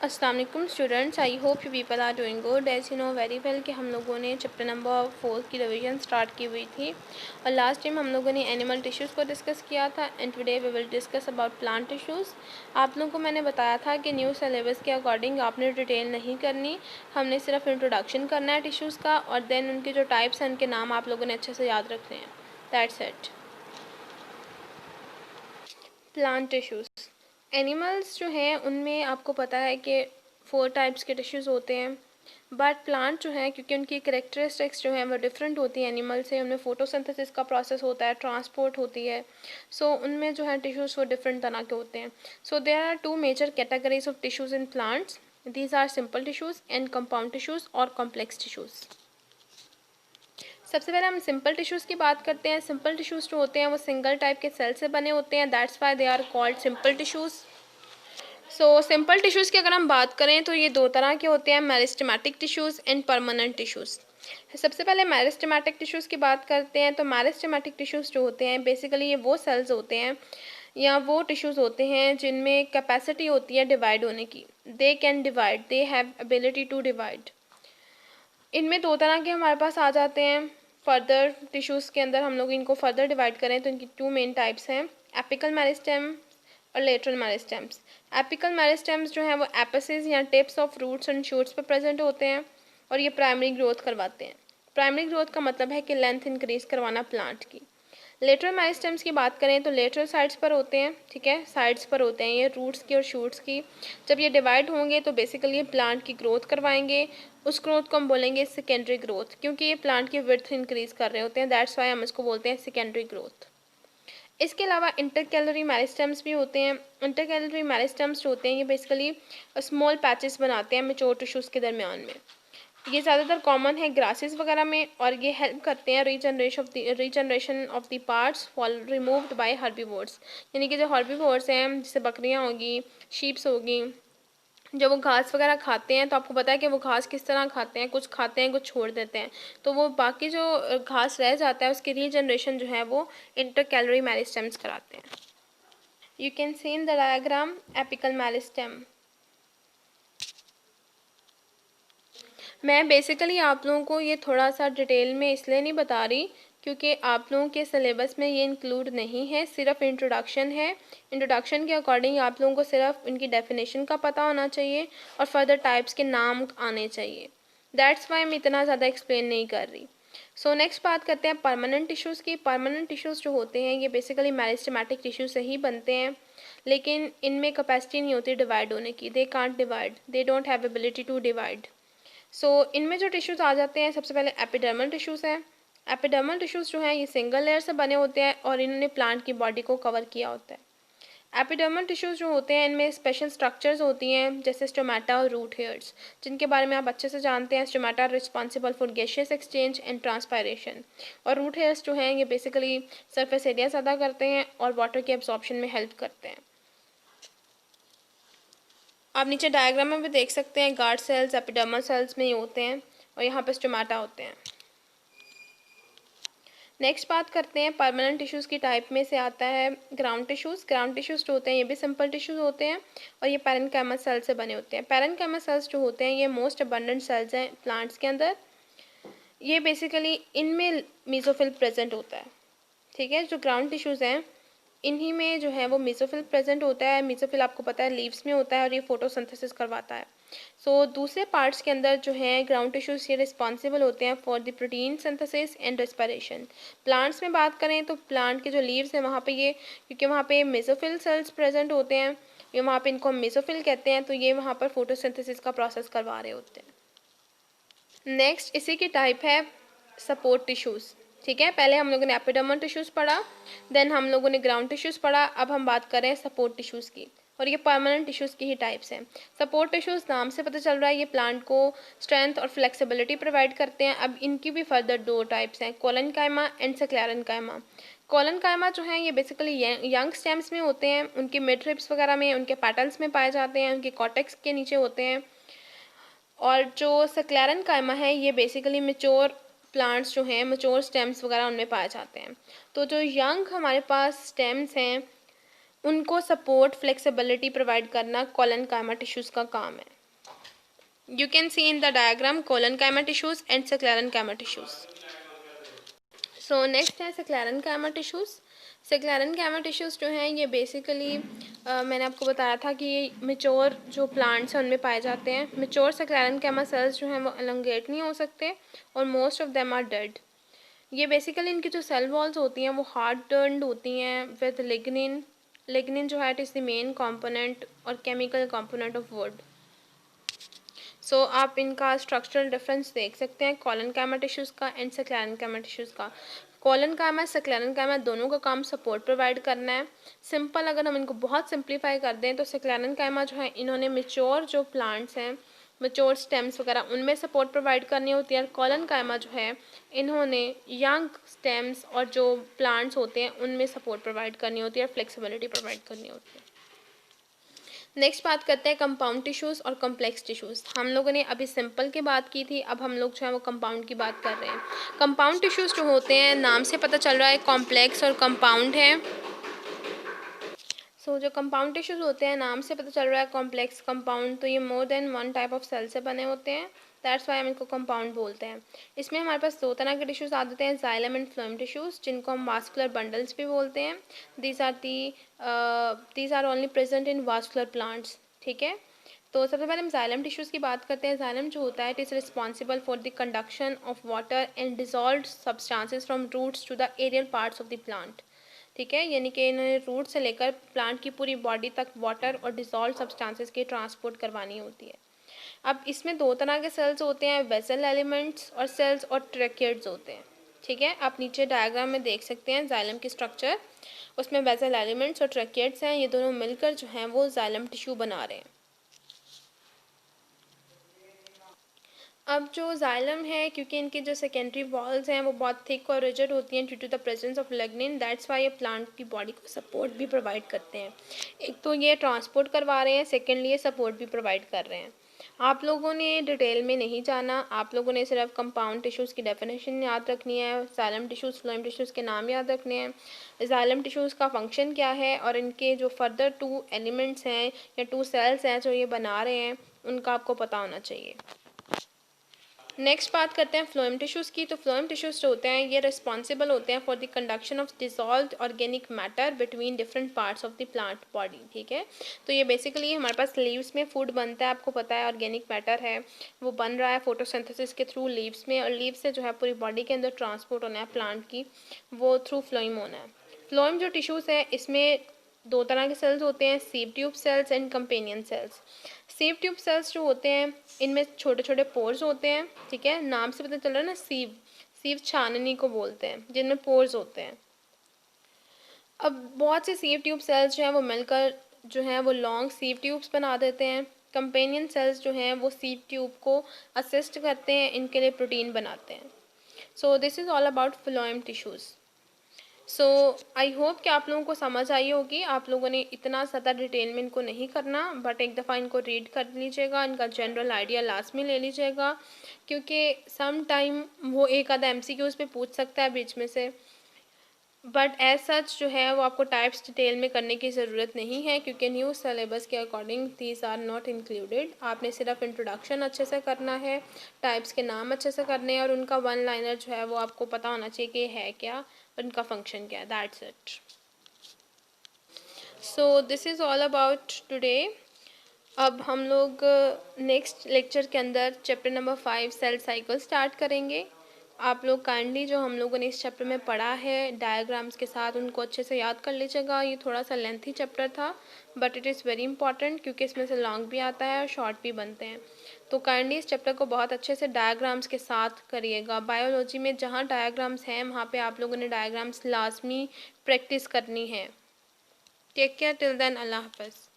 अस्सलाम वालेकुम students, I hope you people are doing good. As you know very well कि हम लोगों ने चैप्टर नंबर 4 की रिवीजन स्टार्ट की हुई थी और लास्ट टाइम हम लोगों ने एनिमल टिश्यूज़ को डिस्कस किया था and today we will discuss about plant tissues. आप लोगों को मैंने बताया था कि न्यू सिलेबस के अकॉर्डिंग आपने डिटेल नहीं करनी, हमने सिर्फ इंट्रोडक्शन करना है टिश्यूज़ का और देन उनके जो टाइप्स हैं उनके नाम आप लोगों ने अच्छे से याद रखने हैं। That's it. Plant tissues, animals जो हैं उनमें आपको पता है कि 4 टाइप्स के टिश्यूज़ होते हैं, बट प्लांट जो है क्योंकि उनकी करेक्टरिस्टिक्स जो हैं वो डिफरेंट होती हैं एनिमल से। उनमें फोटोसिंथेसिस का प्रोसेस होता है, ट्रांसपोर्ट होती है, सो उनमें जो है टिश्यूज़ वो डिफरेंट तरह के होते हैं। So there are 2 major categories of tissues in plants, these are simple tissues and compound tissues और कॉम्प्लेक्स टिश्यूज़। सबसे पहले हम सिंपल टिश्यूज़ की बात करते हैं। सिंपल टिश्यूज़ जो होते हैं वो सिंगल टाइप के सेल से बने होते हैं, that's why they are called simple tissues. So simple tissues की अगर हम बात करें तो ये 2 तरह के होते हैं, meristematic tissues and permanent tissues. सबसे पहले मेरिस्टेमेटिक टिश्यूज़ की बात करते हैं तो मेरिस्टेमेटिक टिश्यूज़ जो होते हैं बेसिकली ये वो सेल्स होते हैं या वो टिश्यूज़ होते हैं जिनमें कैपेसिटी होती है डिवाइड होने की। They can divide, they have ability to divide. इनमें 2 तरह के हमारे पास आ जाते हैं। फर्दर टिश्यूज़ के अंदर हम लोग इनको फर्दर डिवाइड करें तो इनकी 2 मेन टाइप्स हैं, एपिकल मेरिस्टेम और लेटरल मेरिस्टेम्स। एपिकल मेरिस्टेम्स जो हैं वो एपिसेस या tips of roots and shoots पर प्रेजेंट होते हैं और ये प्राइमरी ग्रोथ करवाते हैं। प्राइमरी ग्रोथ का मतलब है कि लेंथ इंक्रीज करवाना प्लांट की। लेटरल मेरिस्टेम्स की बात करें तो लेटरल साइड्स पर होते हैं, ठीक है, साइड्स पर होते हैं ये रूट्स की और शूट्स की। जब ये डिवाइड होंगे तो बेसिकली ये प्लांट की ग्रोथ करवाएंगे, उस ग्रोथ को हम बोलेंगे सेकेंडरी ग्रोथ, क्योंकि ये प्लांट की विड्थ इंक्रीज कर रहे होते हैं, दैट्स वाई हम इसको बोलते हैं सेकेंडरी ग्रोथ। इसके अलावा इंटरकैलरी मेरिस्टेम्स भी होते हैं। इंटरकैलरी मेरिस्टेम्स जो होते हैं ये बेसिकली स्मॉल पैचेस बनाते हैं मैच्योर टिश्यूज़ के दरमियान में। ये ज़्यादातर कॉमन है ग्रासेस वगैरह में और ये हेल्प करते हैं regeneration of the parts fall removed by herbivores, यानी कि जो हर्बीवोर्स हैं जैसे बकरियां होगी, शीप्स होगी, जब वो घास वगैरह खाते हैं तो आपको पता है कि वो घास किस तरह खाते हैं, कुछ खाते हैं कुछ छोड़ देते हैं, तो वो बाकी जो घास रह जाता है उसकी रीजनरेशन जो है वो इंटरकैलरी मेरिस्टेम्स कराते हैं। You can see in the diagram apical meristem. मैं बेसिकली आप लोगों को ये थोड़ा सा डिटेल में इसलिए नहीं बता रही क्योंकि आप लोगों के सिलेबस में ये इंक्लूड नहीं है, सिर्फ इंट्रोडक्शन है। इंट्रोडक्शन के अकॉर्डिंग आप लोगों को सिर्फ इनकी डेफिनेशन का पता होना चाहिए और फर्दर टाइप्स के नाम आने चाहिए, दैट्स वाई मैं इतना ज़्यादा एक्सप्लेन नहीं कर रही। सो नेक्स्ट बात करते हैं परमानेंट टिश्यूज़ की। परमानेंट टिश्यूज़ जो होते हैं ये बेसिकली मेरिस्टेमेटिक टिश्यू से ही बनते हैं, लेकिन इनमें कैपेसिटी नहीं होती डिवाइड होने की, they can't divide, they don't have ability to divide. इनमें जो टिश्यूज़ आ जाते हैं सबसे पहले एपिडर्मल टिश्यूज़ हैं। एपिडर्मल टिश्यूज़ जो हैं ये सिंगल लेयर से बने होते हैं और इन्होंने प्लांट की बॉडी को कवर किया होता है। एपिडर्मल टिश्यूज़ जो होते हैं इनमें स्पेशल स्ट्रक्चर्स होती हैं जैसे स्टोमेटा और रूट हेयर्स, जिनके बारे में आप अच्छे से जानते हैं। Stomata responsible for gaseous exchange and transpiration और रूट हेयर्स जो हैं ये बेसिकली सरफेस एरिया ज़्यादा करते हैं और वाटर के एब्जॉर्प्शन में हेल्प करते हैं। आप नीचे डायग्राम में भी देख सकते हैं गार्ड सेल्स एपिडर्मल सेल्स में ही होते हैं और यहाँ पे स्टोमेटा होते हैं। नेक्स्ट बात करते हैं परमानेंट टिश्यूज़ की टाइप में से आता है ग्राउंड टिश्यूज़। ग्राउंड टिश्यूज़ जो होते हैं ये भी सिंपल टिश्यूज़ होते हैं और ये पैरेन्काइमल सेल से बने होते हैं। पैरेन्काइमल सेल्स जो होते हैं ये मोस्ट अबंडेंट सेल्स हैं प्लांट्स के अंदर। ये बेसिकली इनमें मीजोफिल प्रेजेंट होता है, ठीक है। जो ग्राउंड टिश्यूज़ हैं इन्हीं में जो है वो मीजोफिल प्रेजेंट होता है। मीजोफिल आपको पता है लीव्स में होता है और ये फोटोसिंथेसिस करवाता है। दूसरे पार्ट्स के अंदर जो है ग्राउंड टिश्यूज़ ये रिस्पॉन्सिबल होते हैं for the protein synthesis and respiration. Plants में बात करें तो प्लांट के जो लीव्स हैं वहाँ पे ये, क्योंकि वहाँ पे मेसोफिल सेल्स प्रेजेंट होते हैं, ये वहाँ पे इनको हम मेसोफिल कहते हैं, तो ये वहाँ पर फोटोसिंथेसिस का प्रोसेस करवा रहे होते हैं। नेक्स्ट इसी की टाइप है सपोर्ट टिश्यूज़, ठीक है। पहले हम लोगों ने एपिडर्मल टिश्यूज़ पढ़ा, देन हम लोगों ने ग्राउंड टिश्यूज़ पढ़ा, अब हम बात कर रहे हैं सपोर्ट टिश्यूज़ की और ये परमानेंट टिश्यूज़ की ही टाइप्स हैं। सपोर्ट टिश्यूज़ नाम से पता चल रहा है ये प्लांट को स्ट्रेंथ और फ्लेक्सिबिलिटी प्रोवाइड करते हैं। अब इनकी भी फर्दर 2 टाइप्स हैं, कोलेनकाइमा एंड स्क्लेरेनकाइमा। कोलेनकाइमा जो है ये बेसिकली यंग स्टेम्स में होते हैं, उनके मिड रिब्स वगैरह में, उनके पेटल्स में पाए जाते हैं, उनके कॉर्टेक्स के नीचे होते हैं। और जो स्क्लेरेनकाइमा है ये बेसिकली मेच्योर प्लांट्स जो हैं, मेच्योर स्टेम्स वगैरह उनमें पाए जाते हैं। तो जो यंग हमारे पास स्टेम्स हैं उनको सपोर्ट फ्लेक्सिबिलिटी प्रोवाइड करना कोलेनकाइमा टिश्यूज़ का काम है। You can see in the diagram colon-chyma tissues and sclerenchyma tissues. So next है sclerenchyma tissues. sclerenchyma tissues जो हैं ये बेसिकली मैंने आपको बताया था कि ये मेच्योर जो प्लांट्स हैं उनमें पाए जाते हैं. मेच्योर sclerenchyma cells जो हैं वो elongate नहीं हो सकते और most of them are dead. ये बेसिकली इनकी जो सेल वॉल्स होती हैं वो हार्ड टर्न्ड होती हैं विद लिग्निन. लिग्निन जो है it is the main component और केमिकल कंपोनेंट ऑफ वुड. सो आप इनका स्ट्रक्चरल डिफरेंस देख सकते हैं colon-chyma टिश्यूज़ का एंड sclerenchyma टिश्यूज़ का. colon-chyma sclerenchyma दोनों का काम सपोर्ट प्रोवाइड करना है. सिंपल अगर हम इनको बहुत सिंप्लीफाई कर दें तो sclerenchyma जो है इन्होंने मेच्योर जो प्लांट्स हैं मेच्योर स्टेम्स वगैरह उनमें सपोर्ट प्रोवाइड करनी होती है. और colon-chyma जो है इन्होंने यंग स्टेम्स और जो प्लांट्स होते हैं उनमें सपोर्ट प्रोवाइड करनी होती है और फ्लेक्सिबिलिटी प्रोवाइड करनी होती है. नेक्स्ट बात करते हैं कंपाउंड टिश्यूज़ और कॉम्प्लेक्स टिश्यूज़. हम लोगों ने अभी सिंपल की बात की थी, अब हम लोग जो है वो कंपाउंड की बात कर रहे हैं. कंपाउंड टिश्यूज़ जो होते हैं नाम से पता चल रहा है कॉम्प्लेक्स और कंपाउंड है. जो कंपाउंड टिश्यूज़ होते हैं नाम से पता चल रहा है कॉम्प्लेक्स कंपाउंड, तो ये more than one type of cell से बने होते हैं. दैट्स वाई हम इनको कंपाउंड बोलते हैं. इसमें हमारे पास दो तरह के टिश्यूज़ आ जाते हैं, जाइलम एंड फ्लोएम टिश्यूज़, जिनको हम वास्कुलर बंडल्स भी बोलते हैं. These are only present in vascular plants. ठीक है. तो सबसे पहले हम जाइलम टिश्यूज़ की बात करते हैं. जाइलम जो होता है it is responsible for the conduction of water and dissolved substances from roots to the aerial parts of the plant. ठीक है. यानी कि इन्होंने रूट से लेकर प्लांट की पूरी बॉडी तक वाटर और डिजॉल्व सब्सटेंसेस की ट्रांसपोर्ट करवानी होती है. अब इसमें दो तरह के सेल्स होते हैं, वेसल एलिमेंट्स और सेल्स और ट्रैकियड्स होते हैं. ठीक है. आप नीचे डायग्राम में देख सकते हैं जाइलम की स्ट्रक्चर. उसमें वेसल एलिमेंट्स और ट्रैकियड्स हैं, ये दोनों मिलकर जो हैं वो जाइलम टिश्यू बना रहे हैं. अब जो जाइलम है क्योंकि इनकी जो सेकेंडरी वॉल्स हैं वो बहुत थिक और रिजिड होती हैं due to the presence of lignin. That's why ये प्लांट की बॉडी को सपोर्ट भी प्रोवाइड करते हैं. एक तो ये ट्रांसपोर्ट करवा रहे हैं, सेकेंडली ये सपोर्ट भी प्रोवाइड कर रहे हैं. आप लोगों ने डिटेल में नहीं जाना, आप लोगों ने सिर्फ कंपाउंड टिश्यूज़ की डेफिनेशन याद रखनी है, जाइलम टिश्यूज़ फ्लोएम टिश्यूज़ के नाम याद रखने हैं, जाइलम टिश्यूज़ का फंक्शन क्या है और इनके जो फर्दर टू एलिमेंट्स हैं या टू सेल्स हैं जो ये बना रहे हैं उनका आपको पता होना चाहिए. नेक्स्ट बात करते हैं फ्लोएम टिश्यूज़ की. तो फ्लोएम टिश्यूज़ जो होते हैं ये रिस्पॉन्सिबल होते हैं for the conduction of dissolved organic matter between different parts of the plant body. ठीक है. तो ये बेसिकली हमारे पास लीव्स में फूड बनता है, आपको पता है ऑर्गेनिक मैटर है वो बन रहा है फोटोसिंथेसिस के थ्रू लीव्स में, और लीव्स से जो है पूरी बॉडी के अंदर ट्रांसपोर्ट होना है प्लांट की, वो थ्रू फ्लोएम होना है. फ्लोएम जो टिश्यूज़ है इसमें दो तरह के सेल्स होते हैं, sieve tube cells and companion cells. Sieve tube cells जो होते हैं इनमें छोटे छोटे पोर्स होते हैं. ठीक है. नाम से पता चल रहा है ना, सीव सीव छाननी को बोलते हैं जिनमें पोर्स होते हैं. अब बहुत से सीव ट्यूब सेल्स जो हैं वो मिलकर जो हैं वो लॉन्ग सीव ट्यूब्स बना देते हैं. कंपेनियन सेल्स जो हैं वो सीव ट्यूब को असिस्ट करते हैं, इनके लिए प्रोटीन बनाते हैं. सो this is all about phloem tissues. So I hope कि आप लोगों को समझ आई होगी. आप लोगों ने इतना ज़्यादा डिटेल में इनको नहीं करना, बट एक दफ़ा इनको रीड कर लीजिएगा, इनका जनरल आइडिया लास्ट में ले लीजिएगा, क्योंकि सम टाइम वो एक आधा MCQs पे पूछ सकता है बीच में से. बट एज सच जो है वो आपको टाइप्स डिटेल में करने की ज़रूरत नहीं है, क्योंकि न्यू सिलेबस के according these are not included. आपने सिर्फ इंट्रोडक्शन अच्छे से करना है, टाइप्स के नाम अच्छे से करने हैं, और उनका वन लाइनर जो है वो आपको पता होना चाहिए कि है क्या और इनका फंक्शन क्या है. That's it. So this is all about today. अब हम लोग नेक्स्ट लेक्चर के अंदर chapter number 5 cell cycle start करेंगे. आप लोग काइंडली जो हम लोगों ने इस चैप्टर में पढ़ा है डायग्राम्स के साथ उनको अच्छे से याद कर लीजिएगा. ये थोड़ा सा लेंथी चैप्टर था, but it is very important क्योंकि इसमें से लॉन्ग भी आता है और शॉर्ट भी बनते हैं. तो काइंडली इस चैप्टर को बहुत अच्छे से डायग्राम्स के साथ करिएगा. बायोलॉजी में जहाँ डायग्राम्स हैं वहाँ पे आप लोगों ने डायग्राम्स लाजमी प्रैक्टिस करनी है. Take care till then. अल्लाह हाफ़िज़.